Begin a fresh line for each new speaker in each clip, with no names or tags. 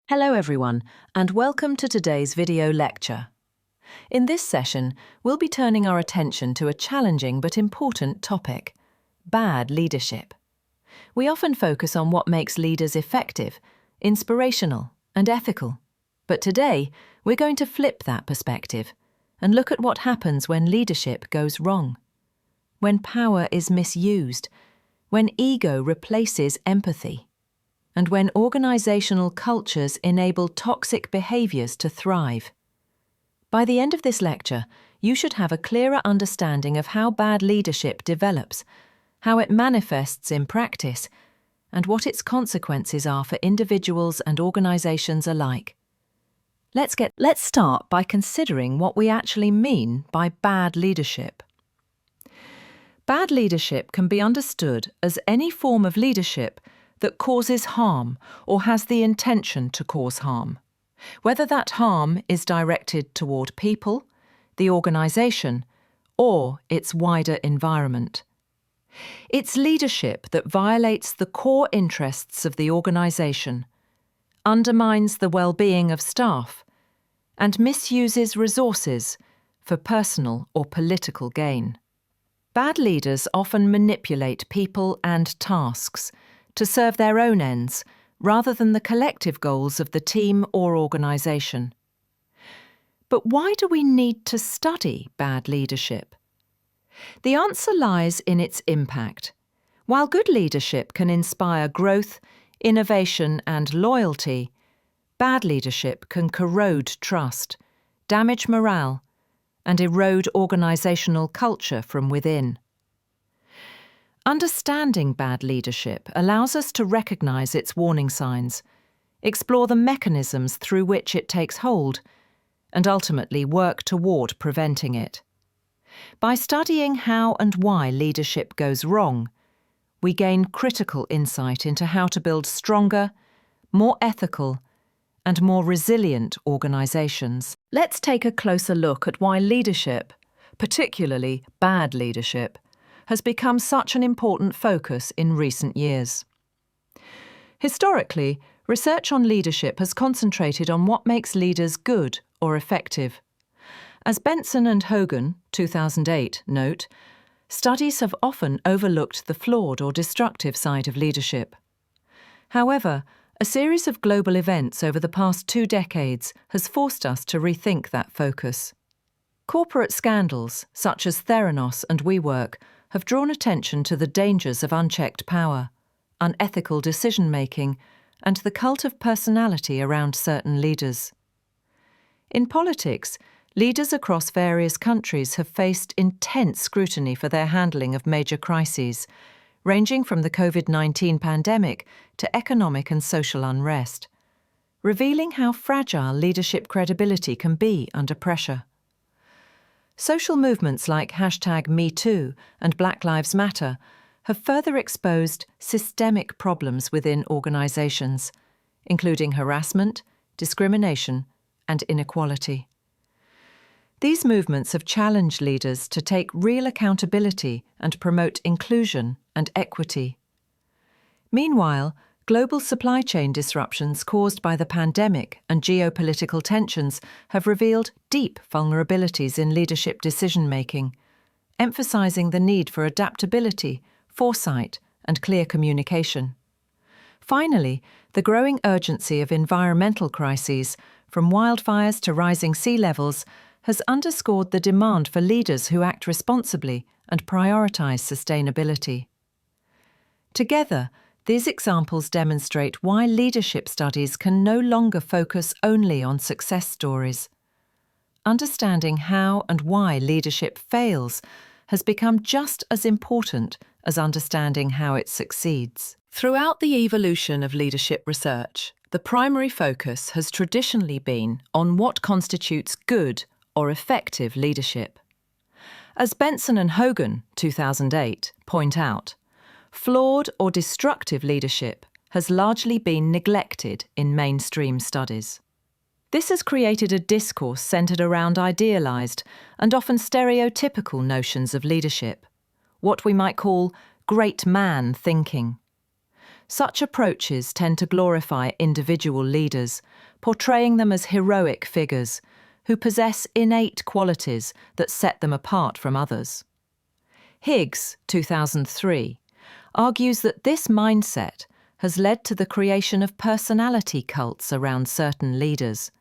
Hello everyone, and welcome to today's video lecture. In this session, we'll be turning our attention to a challenging but important topic: bad leadership. We often focus on what makes leaders effective, inspirational, and ethical. But today, we're going to flip that perspective and look at what happens when leadership goes wrong. When power is misused, when ego replaces empathy, and when organizational cultures enable toxic behaviors to thrive. By the end of this lecture, you should have a clearer understanding of how bad leadership develops, how it manifests in practice, and what its consequences are for individuals and organizations alike. Let's start by considering what we actually mean by bad leadership. Bad leadership can be understood as any form of leadership that causes harm or has the intention to cause harm, whether that harm is directed toward people, the organization, or its wider environment. It's leadership that violates the core interests of the organization, undermines the well-being of staff, and misuses resources for personal or political gain. Bad leaders often manipulate people and tasks to serve their own ends rather than the collective goals of the team or organization. But why do we need to study bad leadership? The answer lies in its impact. While good leadership can inspire growth, innovation, and loyalty, bad leadership can corrode trust, damage morale, and erode organizational culture from within. Understanding bad leadership allows us to recognize its warning signs, explore the mechanisms through which it takes hold, and ultimately work toward preventing it. By studying how and why leadership goes wrong, we gain critical insight into how to build stronger, more ethical, and more resilient organizations. Let's take a closer look at why leadership, particularly bad leadership, has become such an important focus in recent years. Historically, research on leadership has concentrated on what makes leaders good or effective. As Benson and Hogan, 2008, note, studies have often overlooked the flawed or destructive side of leadership. However, a series of global events over the past 2 decades has forced us to rethink that focus. Corporate scandals, such as Theranos and WeWork, have drawn attention to the dangers of unchecked power, unethical decision-making, and the cult of personality around certain leaders. In politics, leaders across various countries have faced intense scrutiny for their handling of major crises, ranging from the COVID-19 pandemic to economic and social unrest, revealing how fragile leadership credibility can be under pressure. Social movements like #MeToo and Black Lives Matter have further exposed systemic problems within organizations, including harassment, discrimination, and inequality. These movements have challenged leaders to take real accountability and promote inclusion and equity. Meanwhile, global supply chain disruptions caused by the pandemic and geopolitical tensions have revealed deep vulnerabilities in leadership decision-making, emphasizing the need for adaptability, foresight, and clear communication. Finally, the growing urgency of environmental crises, from wildfires to rising sea levels, has underscored the demand for leaders who act responsibly and prioritize sustainability. Together, these examples demonstrate why leadership studies can no longer focus only on success stories. Understanding how and why leadership fails has become just as important as understanding how it succeeds. Throughout the evolution of leadership research, the primary focus has traditionally been on what constitutes good or effective leadership. As Benson and Hogan, 2008, point out, flawed or destructive leadership has largely been neglected in mainstream studies. This has created a discourse centered around idealized and often stereotypical notions of leadership, what we might call great man thinking. Such approaches tend to glorify individual leaders, portraying them as heroic figures who possess innate qualities that set them apart from others. Higgs, 2003, argues that this mindset has led to the creation of personality cults around certain leaders,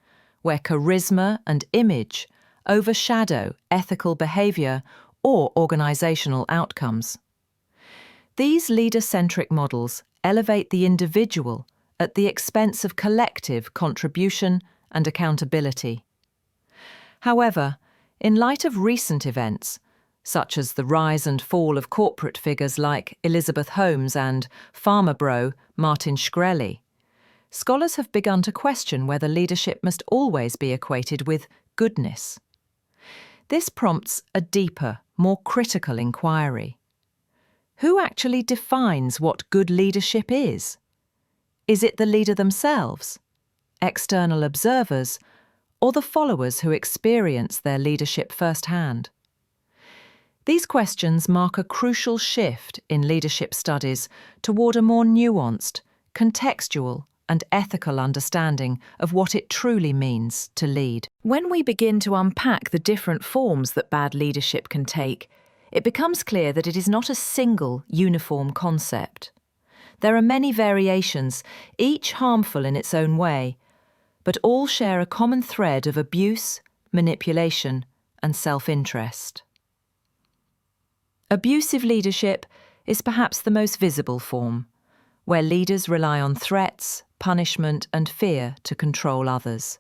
where charisma and image overshadow ethical behavior or organizational outcomes. These leader-centric models elevate the individual at the expense of collective contribution and accountability. However, in light of recent events, such as the rise and fall of corporate figures like Elizabeth Holmes and farmer bro Martin Shkreli, scholars have begun to question whether leadership must always be equated with goodness. This prompts a deeper, more critical inquiry. Who actually defines what good leadership is? Is it the leader themselves, external observers, or the followers who experience their leadership firsthand? These questions mark a crucial shift in leadership studies toward a more nuanced, contextual, and ethical understanding of what it truly means to lead. When we begin to unpack the different forms that bad leadership can take, it becomes clear that it is not a single, uniform concept. There are many variations, each harmful in its own way, but all share a common thread of abuse, manipulation, and self-interest. Abusive leadership is perhaps the most visible form, where leaders rely on threats, punishment, and fear to control others.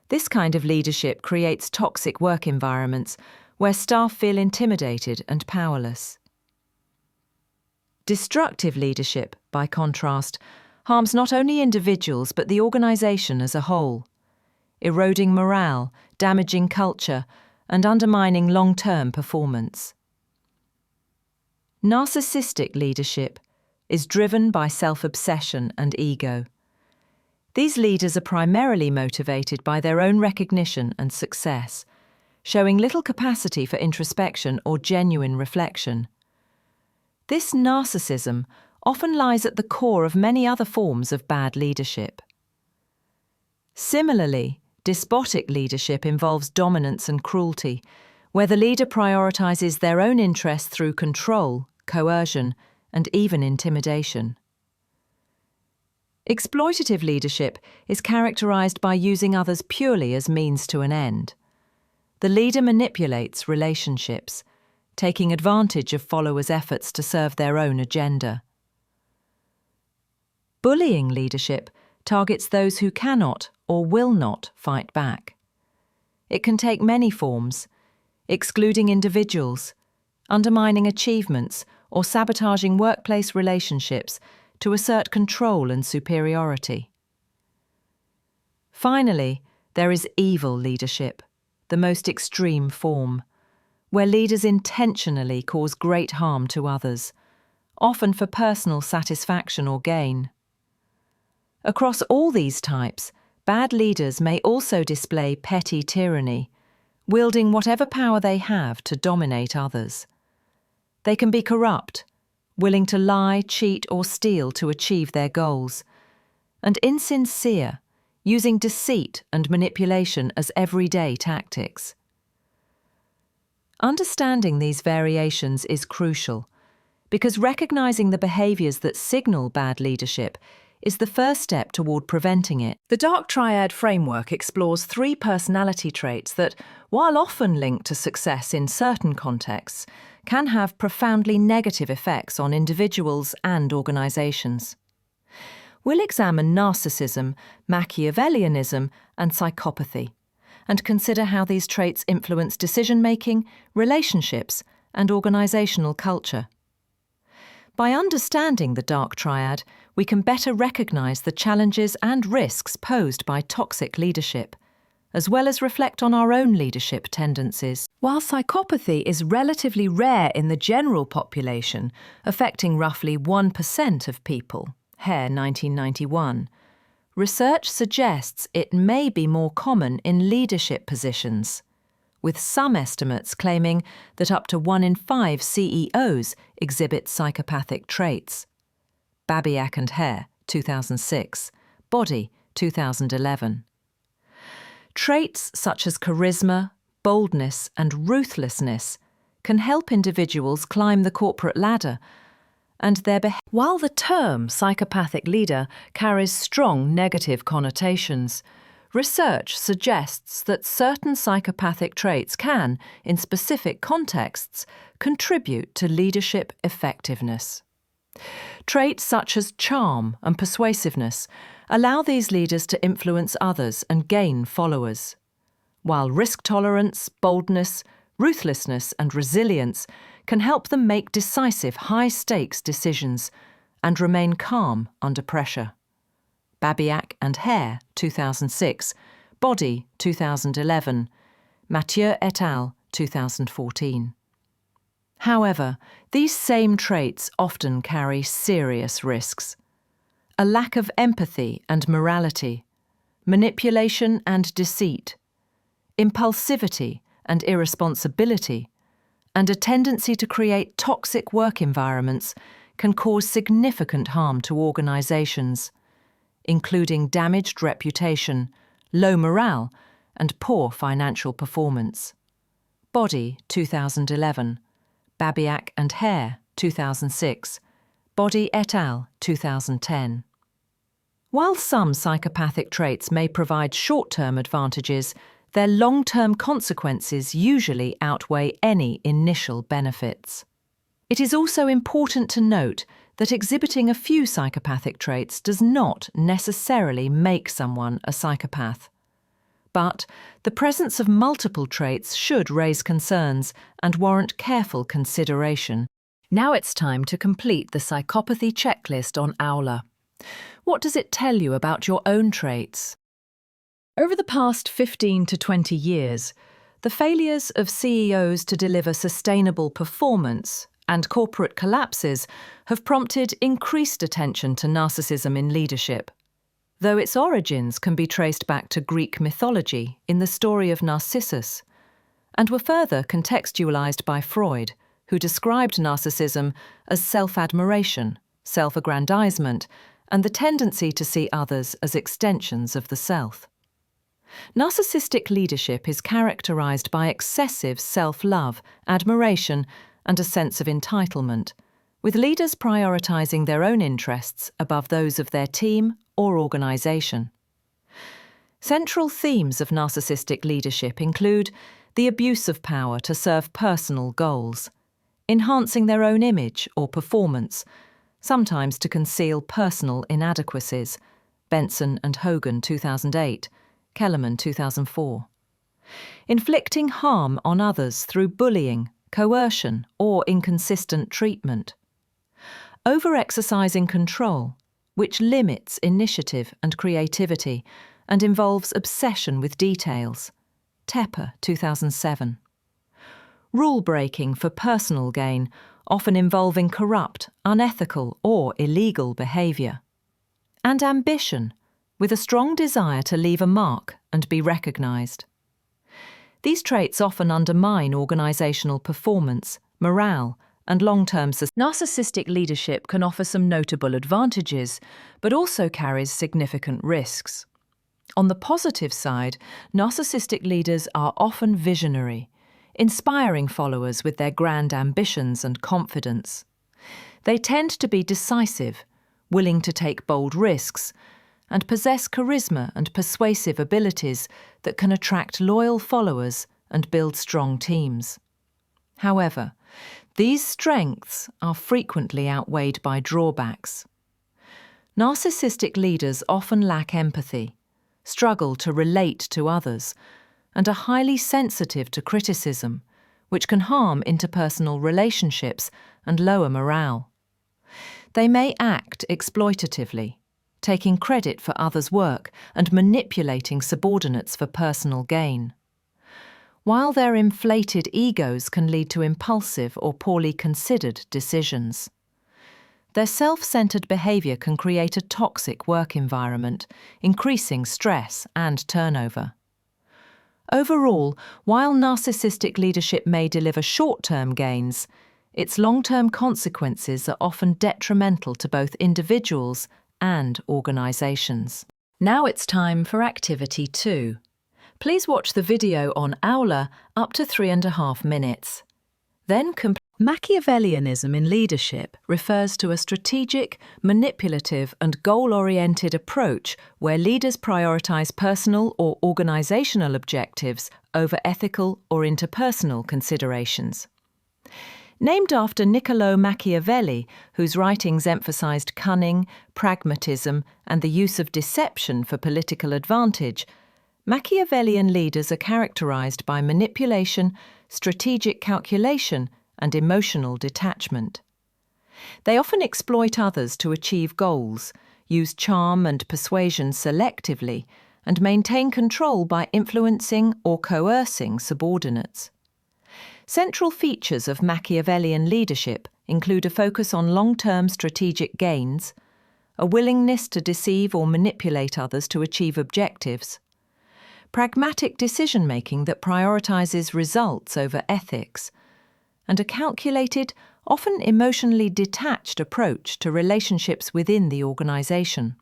This kind of leadership creates toxic work environments where staff feel intimidated and powerless. Destructive leadership, by contrast, harms not only individuals but the organization as a whole, eroding morale, damaging culture, and undermining long-term performance. Narcissistic leadership is driven by self-obsession and ego. These leaders are primarily motivated by their own recognition and success, showing little capacity for introspection or genuine reflection. This narcissism often lies at the core of many other forms of bad leadership. Similarly, despotic leadership involves dominance and cruelty, where the leader prioritizes their own interests through control, coercion, and even intimidation. Exploitative leadership is characterized by using others purely as means to an end. The leader manipulates relationships, taking advantage of followers' efforts to serve their own agenda. Bullying leadership targets those who cannot or will not fight back. It can take many forms, excluding individuals, undermining achievements, or sabotaging workplace relationships to assert control and superiority. Finally, there is evil leadership, the most extreme form, where leaders intentionally cause great harm to others, often for personal satisfaction or gain. Across all these types, bad leaders may also display petty tyranny, wielding whatever power they have to dominate others. They can be corrupt, willing to lie, cheat, or steal to achieve their goals, and insincere, using deceit and manipulation as everyday tactics. Understanding these variations is crucial, because recognizing the behaviors that signal bad leadership is the first step toward preventing it. The Dark Triad framework explores 3 personality traits that, while often linked to success in certain contexts, can have profoundly negative effects on individuals and organizations. We'll examine narcissism, Machiavellianism, and psychopathy, and consider how these traits influence decision-making, relationships, and organizational culture. By understanding the Dark Triad, we can better recognize the challenges and risks posed by toxic leadership, as well as reflect on our own leadership tendencies. While psychopathy is relatively rare in the general population, affecting roughly 1% of people, Hare 1991, research suggests it may be more common in leadership positions, with some estimates claiming that up to 1 in 5 CEOs exhibit psychopathic traits. Babiak and Hare, 2006, Body, 2011. Traits such as charisma, boldness, and ruthlessness can help individuals climb the corporate ladder, and while the term psychopathic leader carries strong negative connotations, research suggests that certain psychopathic traits can, in specific contexts, contribute to leadership effectiveness. Traits such as charm and persuasiveness allow these leaders to influence others and gain followers, while risk tolerance, boldness, ruthlessness, and resilience can help them make decisive, high-stakes decisions and remain calm under pressure. Babiak and Hare, 2006, Body, 2011, Mathieu et al., 2014. However, these same traits often carry serious risks. A lack of empathy and morality, manipulation and deceit, impulsivity and irresponsibility, and a tendency to create toxic work environments can cause significant harm to organisations, including damaged reputation, low morale, and poor financial performance. Body, 2011, Babiak and Hare, 2006, Body et al., 2010. While some psychopathic traits may provide short-term advantages, their long-term consequences usually outweigh any initial benefits. It is also important to note that exhibiting a few psychopathic traits does not necessarily make someone a psychopath. But the presence of multiple traits should raise concerns and warrant careful consideration. Now it's time to complete the psychopathy checklist on Aula. What does it tell you about your own traits? Over the past 15 to 20 years, the failures of CEOs to deliver sustainable performance and corporate collapses have prompted increased attention to narcissism in leadership. Though its origins can be traced back to Greek mythology in the story of Narcissus, and were further contextualized by Freud, who described narcissism as self-admiration, self-aggrandizement, and the tendency to see others as extensions of the self. Narcissistic leadership is characterized by excessive self-love, admiration, and a sense of entitlement, with leaders prioritizing their own interests above those of their team or organization. Central themes of narcissistic leadership include the abuse of power to serve personal goals, enhancing their own image or performance, sometimes to conceal personal inadequacies, Benson and Hogan, 2008, Kellerman, 2004. Inflicting harm on others through bullying, coercion, or inconsistent treatment. Over-exercising control, which limits initiative and creativity and involves obsession with details, Tepper, 2007. Rule-breaking for personal gain, often involving corrupt, unethical, or illegal behaviour. And ambition, with a strong desire to leave a mark and be recognised. These traits often undermine organisational performance, morale, and long-term Narcissistic leadership can offer some notable advantages, but also carries significant risks. On the positive side, narcissistic leaders are often visionary, inspiring followers with their grand ambitions and confidence. They tend to be decisive, willing to take bold risks, and possess charisma and persuasive abilities that can attract loyal followers and build strong teams. However, these strengths are frequently outweighed by drawbacks. Narcissistic leaders often lack empathy, struggle to relate to others, and are highly sensitive to criticism, which can harm interpersonal relationships and lower morale. They may act exploitatively, taking credit for others' work and manipulating subordinates for personal gain. While their inflated egos can lead to impulsive or poorly considered decisions. Their self-centered behaviour can create a toxic work environment, increasing stress and turnover. Overall, while narcissistic leadership may deliver short-term gains, its long-term consequences are often detrimental to both individuals and organisations. Now it's time for Activity 2. Please watch the video on Aula up to 3.5 minutes. Then Machiavellianism in leadership refers to a strategic, manipulative and goal-oriented approach where leaders prioritise personal or organisational objectives over ethical or interpersonal considerations. Named after Niccolò Machiavelli, whose writings emphasised cunning, pragmatism and the use of deception for political advantage, Machiavellian leaders are characterised by manipulation, strategic calculation and emotional detachment. They often exploit others to achieve goals, use charm and persuasion selectively, and maintain control by influencing or coercing subordinates. Central features of Machiavellian leadership include a focus on long-term strategic gains, a willingness to deceive or manipulate others to achieve objectives, pragmatic decision-making that prioritises results over ethics, and a calculated, often emotionally detached approach to relationships within the organisation.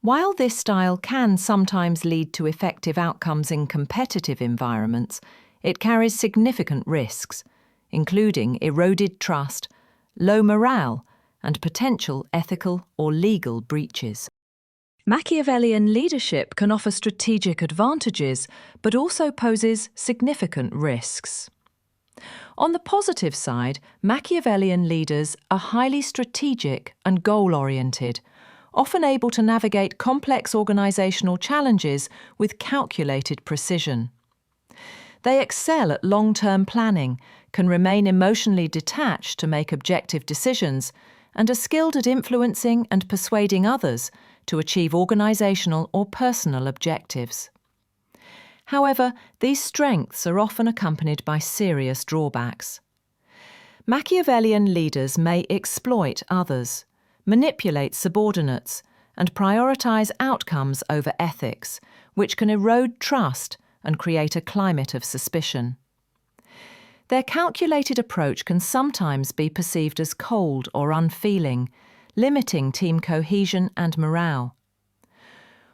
While this style can sometimes lead to effective outcomes in competitive environments, it carries significant risks, including eroded trust, low morale, and potential ethical or legal breaches. Machiavellian leadership can offer strategic advantages, but also poses significant risks. On the positive side, Machiavellian leaders are highly strategic and goal-oriented, often able to navigate complex organisational challenges with calculated precision. They excel at long-term planning, can remain emotionally detached to make objective decisions, and are skilled at influencing and persuading others to achieve organisational or personal objectives. However, these strengths are often accompanied by serious drawbacks. Machiavellian leaders may exploit others, manipulate subordinates, and prioritise outcomes over ethics, which can erode trust and create a climate of suspicion. Their calculated approach can sometimes be perceived as cold or unfeeling, limiting team cohesion and morale.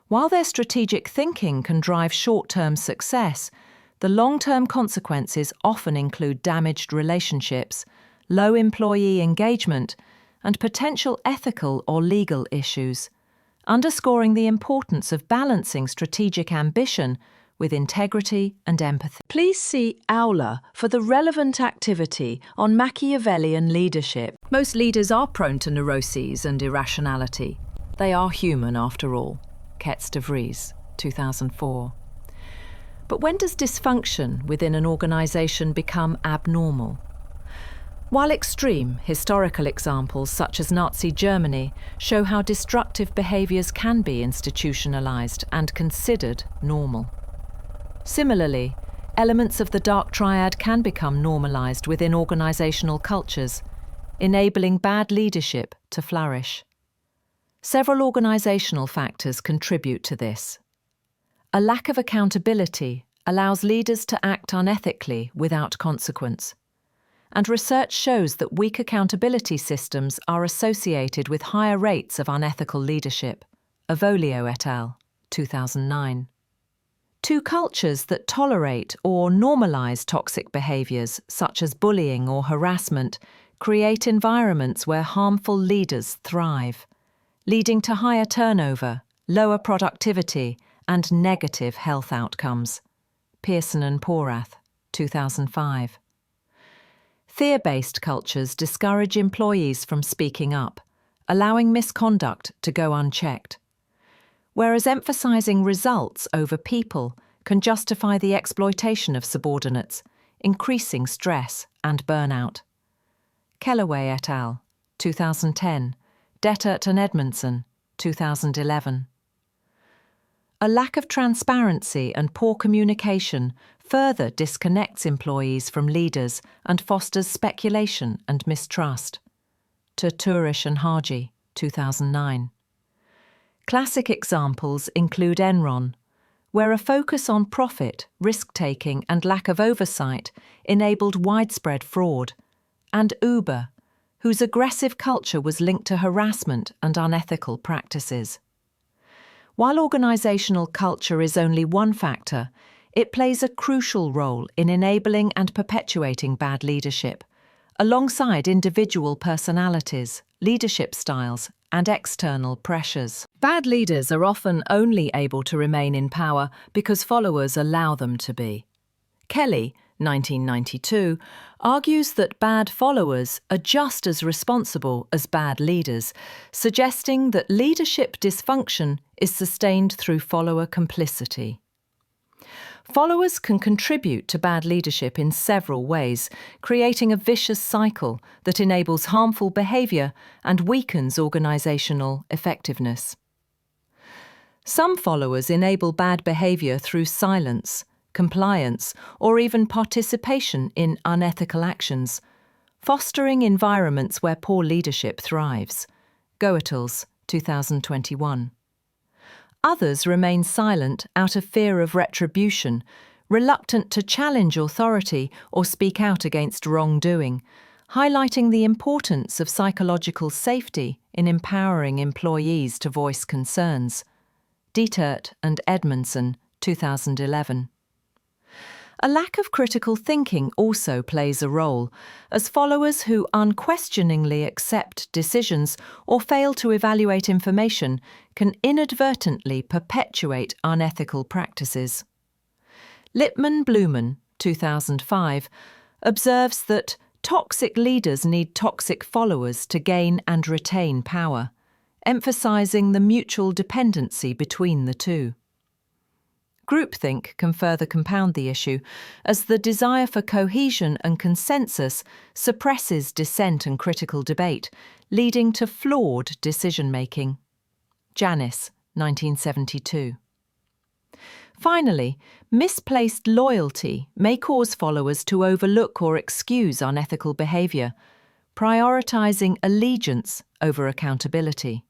While their strategic thinking can drive short-term success, the long-term consequences often include damaged relationships, low employee engagement, and potential ethical or legal issues, underscoring the importance of balancing strategic ambition with integrity and empathy. Please see Aula for the relevant activity on Machiavellian leadership. Most leaders are prone to neuroses and irrationality. They are human after all. Ketz de Vries, 2004. But when does dysfunction within an organisation become abnormal? While extreme, historical examples such as Nazi Germany show how destructive behaviours can be institutionalised and considered normal. Similarly, elements of the dark triad can become normalised within organisational cultures, enabling bad leadership to flourish. Several organisational factors contribute to this. A lack of accountability allows leaders to act unethically without consequence. And research shows that weak accountability systems are associated with higher rates of unethical leadership. Avolio et al., 2009. Two cultures that tolerate or normalise toxic behaviours, such as bullying or harassment, create environments where harmful leaders thrive, leading to higher turnover, lower productivity, and negative health outcomes. Pearson and Porath, 2005. Fear-based cultures discourage employees from speaking up, allowing misconduct to go unchecked. Whereas emphasising results over people can justify the exploitation of subordinates, increasing stress and burnout. Kellaway et al., 2010. Dettert and Edmondson, 2011. A lack of transparency and poor communication further disconnects employees from leaders and fosters speculation and mistrust. Terturish and Harji, 2009. Classic examples include Enron, where a focus on profit, risk-taking and lack of oversight enabled widespread fraud, and Uber, whose aggressive culture was linked to harassment and unethical practices. While organizational culture is only one factor, it plays a crucial role in enabling and perpetuating bad leadership, alongside individual personalities, leadership styles, and external pressures. Bad leaders are often only able to remain in power because followers allow them to be. Kelly, 1992, argues that bad followers are just as responsible as bad leaders, suggesting that leadership dysfunction is sustained through follower complicity. Followers can contribute to bad leadership in several ways, creating a vicious cycle that enables harmful behavior and weakens organizational effectiveness. Some followers enable bad behavior through silence, compliance, or even participation in unethical actions, fostering environments where poor leadership thrives. Goethals, 2021. Others remain silent out of fear of retribution, reluctant to challenge authority or speak out against wrongdoing, highlighting the importance of psychological safety in empowering employees to voice concerns. Dietert and Edmondson, 2011. A lack of critical thinking also plays a role, as followers who unquestioningly accept decisions or fail to evaluate information can inadvertently perpetuate unethical practices. Lippmann-Blumen, 2005, observes that toxic leaders need toxic followers to gain and retain power, emphasizing the mutual dependency between the two. Groupthink can further compound the issue, as the desire for cohesion and consensus suppresses dissent and critical debate, leading to flawed decision-making. Janis, 1972. Finally, misplaced loyalty may cause followers to overlook or excuse unethical behavior, prioritizing allegiance over accountability.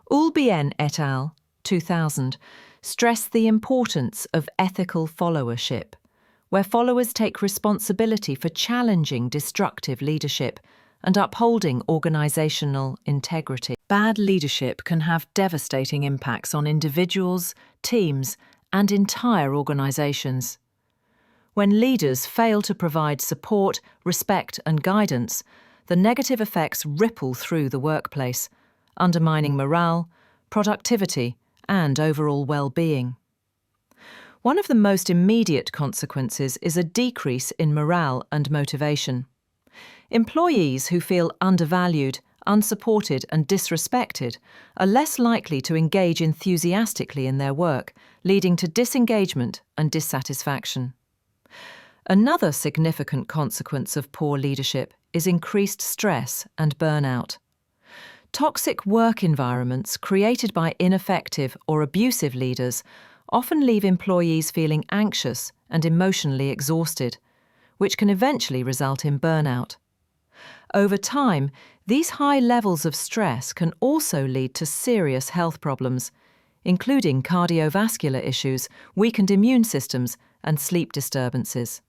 Ulbien et al., 2000, stress the importance of ethical followership, where followers take responsibility for challenging destructive leadership and upholding organizational integrity. Bad leadership can have devastating impacts on individuals, teams, and entire organizations. When leaders fail to provide support, respect, and guidance, the negative effects ripple through the workplace, undermining morale, productivity, and overall well-being. One of the most immediate consequences is a decrease in morale and motivation. Employees who feel undervalued, unsupported, and disrespected are less likely to engage enthusiastically in their work, leading to disengagement and dissatisfaction. Another significant consequence of poor leadership is increased stress and burnout. Toxic work environments created by ineffective or abusive leaders often leave employees feeling anxious and emotionally exhausted, which can eventually result in burnout. Over time, these high levels of stress can also lead to serious health problems, including cardiovascular issues, weakened immune systems, and sleep disturbances.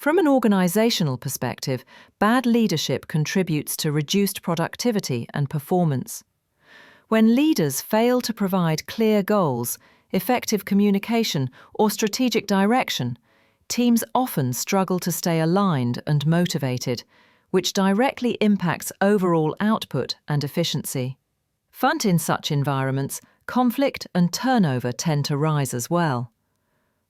From an organizational perspective, bad leadership contributes to reduced productivity and performance. When leaders fail to provide clear goals, effective communication, or strategic direction, teams often struggle to stay aligned and motivated, which directly impacts overall output and efficiency. In such environments, conflict and turnover tend to rise as well.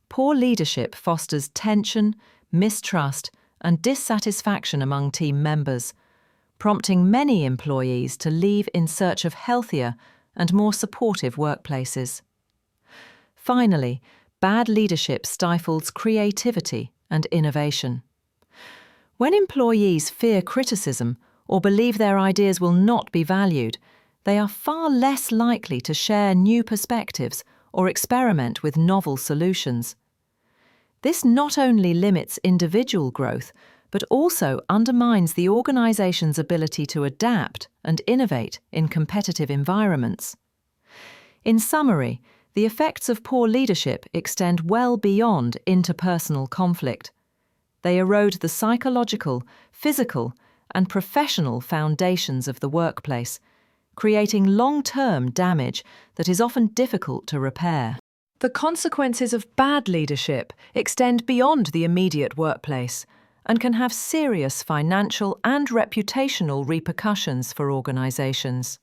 Poor leadership fosters tension, mistrust, and dissatisfaction among team members, prompting many employees to leave in search of healthier and more supportive workplaces. Finally, bad leadership stifles creativity and innovation. When employees fear criticism or believe their ideas will not be valued, they are far less likely to share new perspectives or experiment with novel solutions. This not only limits individual growth, but also undermines the organization's ability to adapt and innovate in competitive environments. In summary, the effects of poor leadership extend well beyond interpersonal conflict. They erode the psychological, physical, and professional foundations of the workplace, creating long-term damage that is often difficult to repair. The consequences of bad leadership extend beyond the immediate workplace and can have serious financial and reputational repercussions for organizations.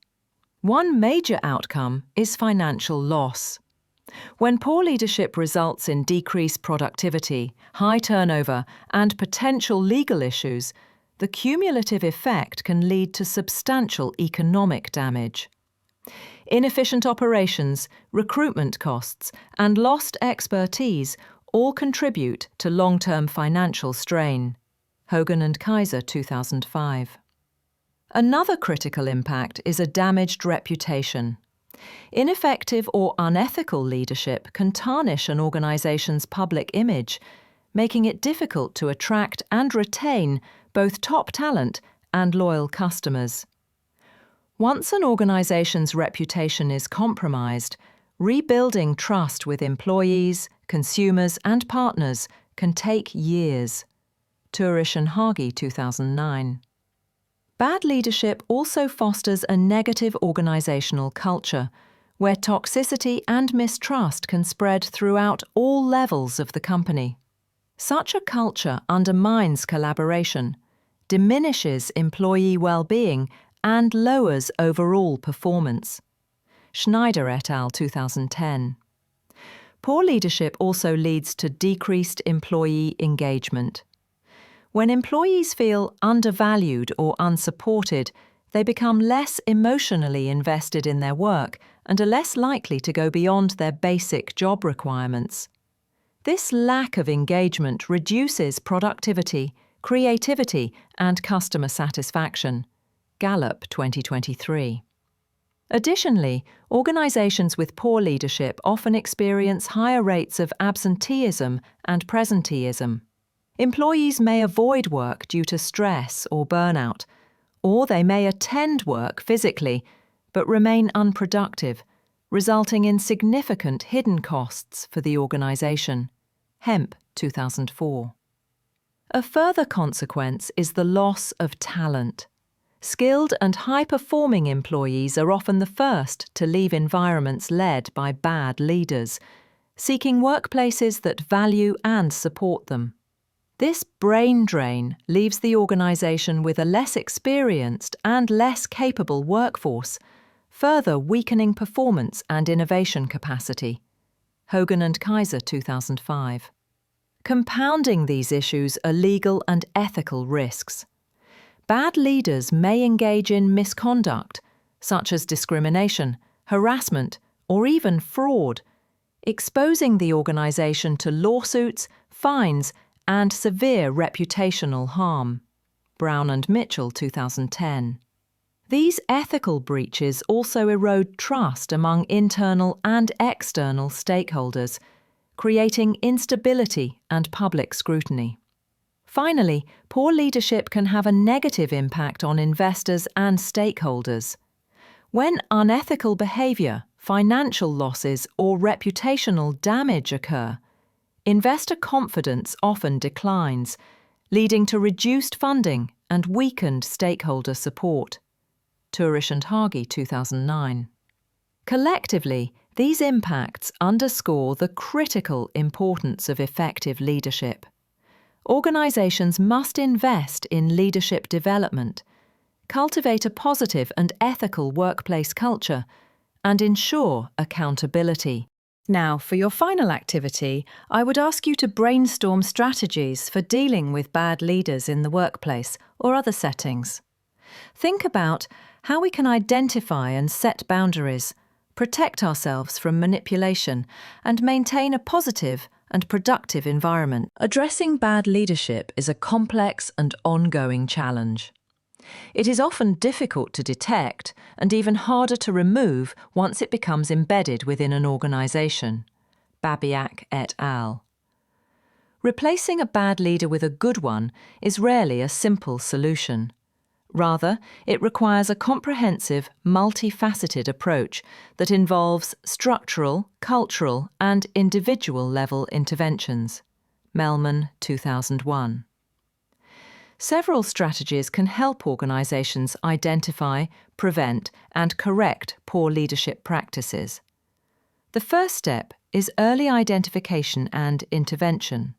One major outcome is financial loss. When poor leadership results in decreased productivity, high turnover, and potential legal issues, the cumulative effect can lead to substantial economic damage. Inefficient operations, recruitment costs, and lost expertise all contribute to long-term financial strain. Hogan and Kaiser, 2005. Another critical impact is a damaged reputation. Ineffective or unethical leadership can tarnish an organization's public image, making it difficult to attract and retain both top talent and loyal customers. Once an organization's reputation is compromised, rebuilding trust with employees, consumers, and partners can take years. Turish and Hagi, 2009. Bad leadership also fosters a negative organizational culture, where toxicity and mistrust can spread throughout all levels of the company. Such a culture undermines collaboration, diminishes employee well-being, and lowers overall performance. Schneider et al. 2010. Poor leadership also leads to decreased employee engagement. When employees feel undervalued or unsupported, they become less emotionally invested in their work and are less likely to go beyond their basic job requirements. This lack of engagement reduces productivity, creativity, and customer satisfaction. Gallup 2023. Additionally, organizations with poor leadership often experience higher rates of absenteeism and presenteeism. Employees may avoid work due to stress or burnout, or they may attend work physically but remain unproductive, resulting in significant hidden costs for the organization. Hemp, 2004. A further consequence is the loss of talent. Skilled and high-performing employees are often the first to leave environments led by bad leaders, seeking workplaces that value and support them. This brain drain leaves the organization with a less experienced and less capable workforce, further weakening performance and innovation capacity. Hogan and Kaiser, 2005. Compounding these issues are legal and ethical risks. Bad leaders may engage in misconduct, such as discrimination, harassment, or even fraud, exposing the organization to lawsuits, fines, and severe reputational harm. Brown and Mitchell, 2010. These ethical breaches also erode trust among internal and external stakeholders, creating instability and public scrutiny. Finally, poor leadership can have a negative impact on investors and stakeholders. When unethical behavior, financial losses, or reputational damage occur, investor confidence often declines, leading to reduced funding and weakened stakeholder support. Turish and Hagi, 2009. Collectively, these impacts underscore the critical importance of effective leadership. Organizations must invest in leadership development, cultivate a positive and ethical workplace culture, and ensure accountability. Now, for your final activity, I would ask you to brainstorm strategies for dealing with bad leaders in the workplace or other settings. Think about how we can identify and set boundaries, protect ourselves from manipulation, and maintain a positive and productive environment. Addressing bad leadership is a complex and ongoing challenge. It is often difficult to detect and even harder to remove once it becomes embedded within an organization. Babiak et al. Replacing a bad leader with a good one is rarely a simple solution. Rather, it requires a comprehensive, multifaceted approach that involves structural, cultural, and individual-level interventions. Melman, 2001. Several strategies can help organisations identify, prevent, and correct poor leadership practices. The first step is early identification and intervention.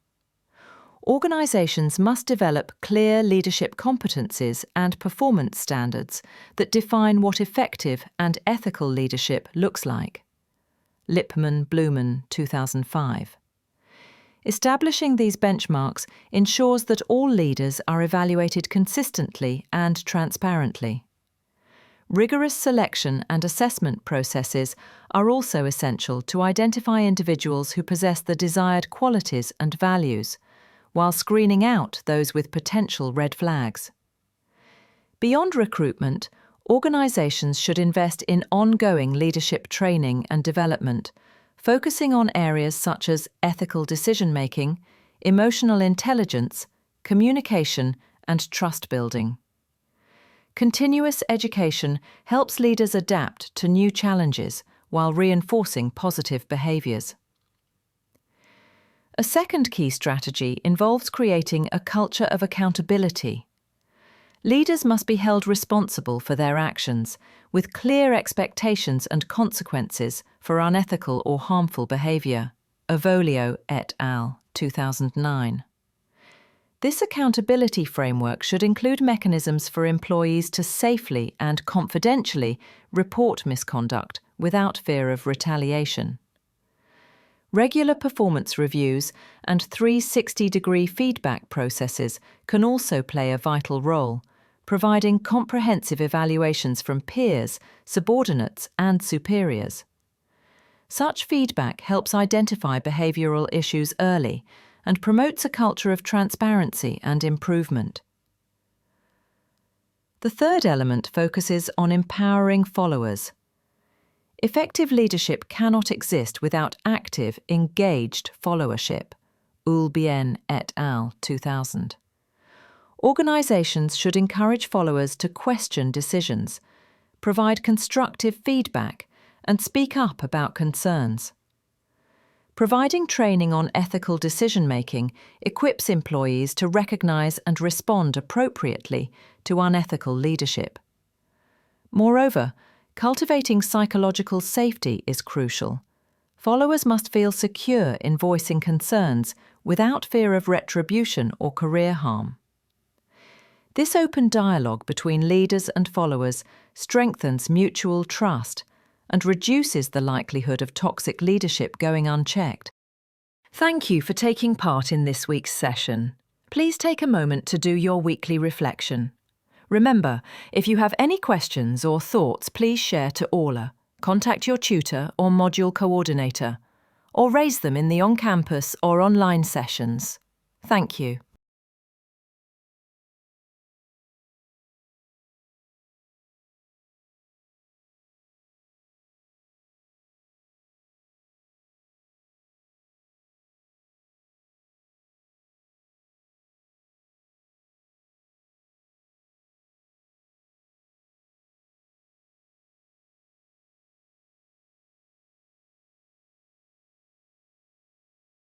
Organisations must develop clear leadership competencies and performance standards that define what effective and ethical leadership looks like. Lipman Blumen, 2005. Establishing these benchmarks ensures that all leaders are evaluated consistently and transparently. Rigorous selection and assessment processes are also essential to identify individuals who possess the desired qualities and values, while screening out those with potential red flags. Beyond recruitment, organisations should invest in ongoing leadership training and development, focusing on areas such as ethical decision-making, emotional intelligence, communication, and trust building. Continuous education helps leaders adapt to new challenges while reinforcing positive behaviours. A second key strategy involves creating a culture of accountability. Leaders must be held responsible for their actions, with clear expectations and consequences for unethical or harmful behaviour. Avolio et al., 2009. This accountability framework should include mechanisms for employees to safely and confidentially report misconduct without fear of retaliation. Regular performance reviews and 360-degree feedback processes can also play a vital role, providing comprehensive evaluations from peers, subordinates, and superiors. Such feedback helps identify behavioural issues early and promotes a culture of transparency and improvement. The third element focuses on empowering followers. Effective leadership cannot exist without active, engaged followership. Ulbien et al., 2000. Organisations should encourage followers to question decisions, provide constructive feedback, and speak up about concerns. Providing training on ethical decision-making equips employees to recognise and respond appropriately to unethical leadership. Moreover, cultivating psychological safety is crucial. Followers must feel secure in voicing concerns without fear of retribution or career harm. This open dialogue between leaders and followers strengthens mutual trust and reduces the likelihood of toxic leadership going unchecked. Thank you for taking part in this week's session. Please take a moment to do your weekly reflection. Remember, if you have any questions or thoughts, please share to Orla, contact your tutor or module coordinator, or raise them in the on-campus or online sessions. Thank you.